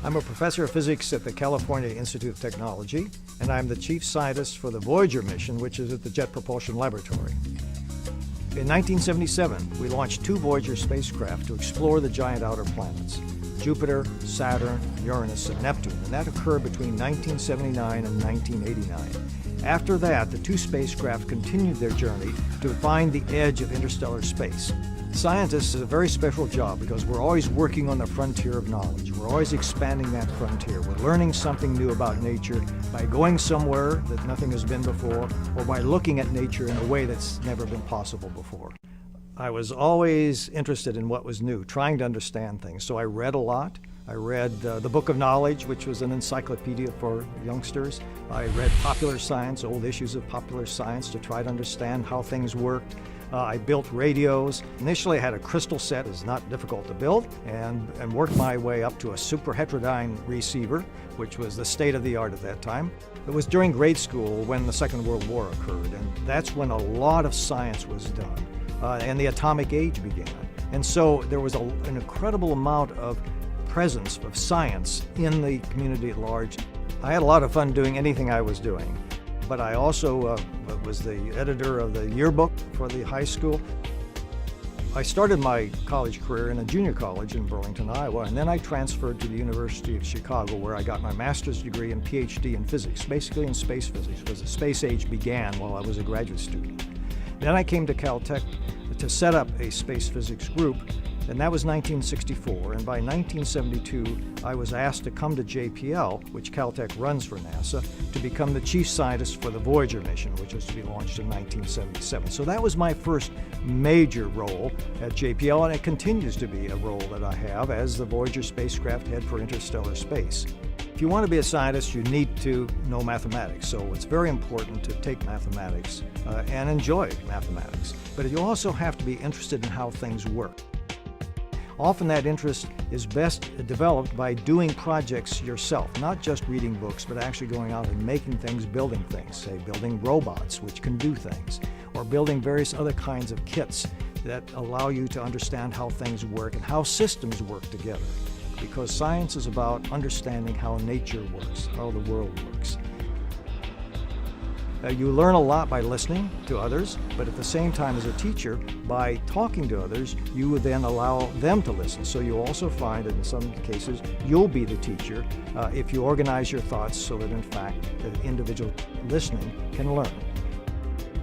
I'm a professor of physics at the California Institute of Technology, and I'm the chief scientist for the Voyager mission, which is at the Jet Propulsion Laboratory. In 1977, we launched 2 Voyager spacecraft to explore the giant outer planets, Jupiter, Saturn, Uranus, and Neptune, and that occurred between 1979 and 1989. After that, the 2 spacecraft continued their journey to find the edge of interstellar space. Scientists is a very special job because we're always working on the frontier of knowledge. We're always expanding that frontier. We're learning something new about nature by going somewhere that nothing has been before, or by looking at nature in a way that's never been possible before. I was always interested in what was new, trying to understand things. So I read a lot. I read the Book of Knowledge, which was an encyclopedia for youngsters. I read popular science, old issues of popular science to try to understand how things worked. I built radios. Initially I had a crystal set, it was not difficult to build, and worked my way up to a super heterodyne receiver, which was the state of the art at that time. It was during grade school when the Second World War occurred, and that's when a lot of science was done, and the atomic age began. And so there was an incredible amount of presence of science in the community at large. I had a lot of fun doing anything I was doing. But I also was the editor of the yearbook for the high school. I started my college career in a junior college in Burlington, Iowa, and then I transferred to the University of Chicago, where I got my master's degree and PhD in physics, basically in space physics, because the space age began while I was a graduate student. Then I came to Caltech to set up a space physics group, and that was 1964, and by 1972 I was asked to come to JPL, which Caltech runs for NASA, to become the chief scientist for the Voyager mission, which was to be launched in 1977. So that was my first major role at JPL, and it continues to be a role that I have as the Voyager spacecraft head for interstellar space. If you want to be a scientist, you need to know mathematics, so it's very important to take mathematics and enjoy mathematics. But you also have to be interested in how things work. Often that interest is best developed by doing projects yourself, not just reading books, but actually going out and making things, building things, say building robots which can do things, or building various other kinds of kits that allow you to understand how things work and how systems work together. Because science is about understanding how nature works, how the world works. You learn a lot by listening to others, but at the same time as a teacher, by talking to others, you would then allow them to listen. So you also find that in some cases, you'll be the teacher if you organize your thoughts so that in fact the individual listening can learn.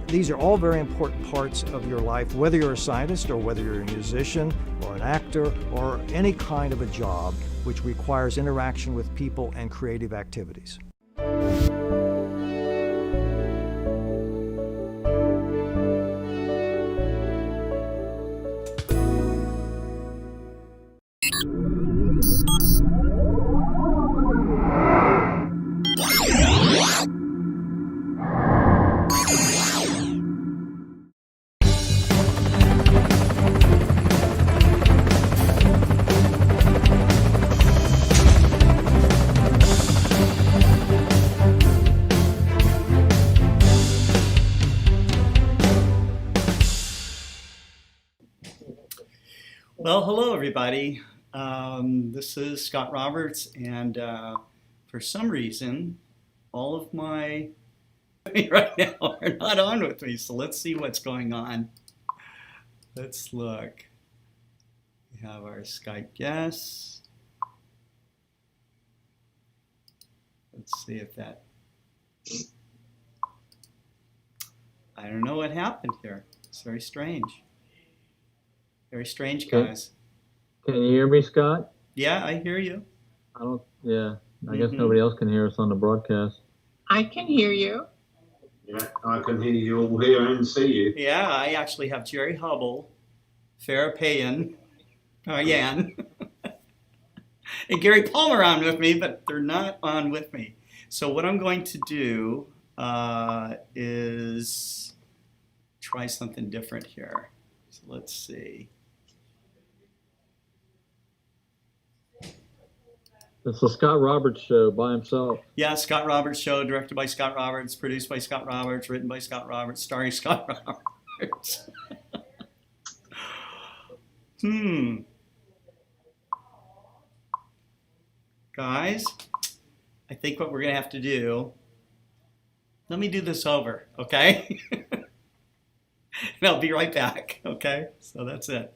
These are all very important parts of your life, whether you're a scientist or whether you're a musician or an actor or any kind of a job which requires interaction with people and creative activities. Well, hello everybody. This is Scott Roberts, and for some reason, all of my right now are not on with me. So let's see what's going on. Let's look. We have our Skype guests. Let's see if that. I don't know what happened here. It's very strange. Very strange, guys. Can you hear me, Scott? Yeah, I hear you. I guess nobody else can hear us on the broadcast. I can hear you. Yeah, I can hear you all here and see you. Yeah, I actually have Jerry Hubble, Farah, Payan, Yan, and Gary Palmer on with me, but they're not on with me. So what I'm going to do is try something different here. So let's see. It's the Scott Roberts Show by himself. Yeah, Scott Roberts Show, directed by Scott Roberts, produced by Scott Roberts, written by Scott Roberts, starring Scott Roberts. guys, I think what we're going to have to do, let me do this over, okay? And I'll be right back, okay? So that's it.